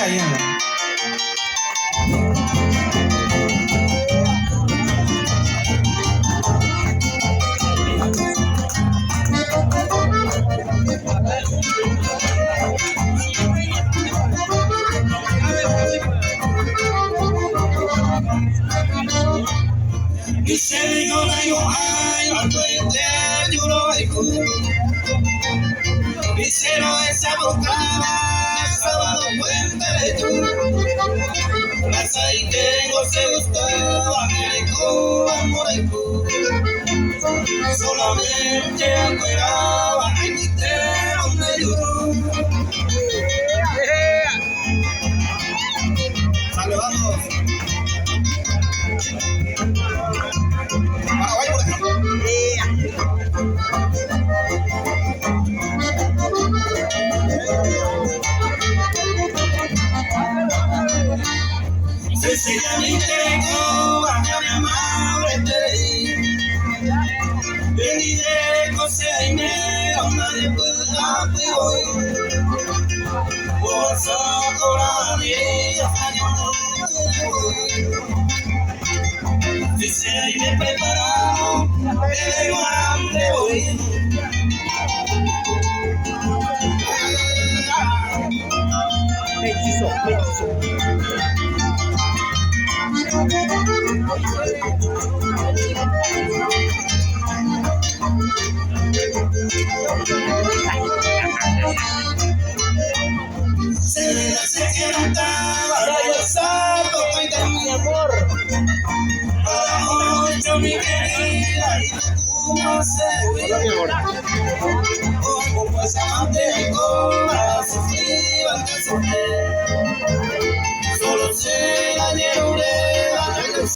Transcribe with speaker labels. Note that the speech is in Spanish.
Speaker 1: cayendo.
Speaker 2: Y se dijo la yo ay, no puede yo lo digo. Hicieron esa bocada, sábado puente de tú. Las ahí tengo se gustó, américo, amorico. Solamente esperaba que mi tema me lloró. Saludamos. Paraguay, por ejemplo. Sencillamente como a mi amable te veniré con se dinero, nadie puede apoyar. Por socorrer vida, si se me preparado, tengo hambre hoy.
Speaker 3: Mellizo, mellizo.
Speaker 2: Se me hace que no estaba, yo salgo muy de mi
Speaker 3: Amor.
Speaker 2: Para mucho mi querida y tú no sé
Speaker 3: Hola, mi amor.
Speaker 2: como pues amante de corazón, si van a sufrir.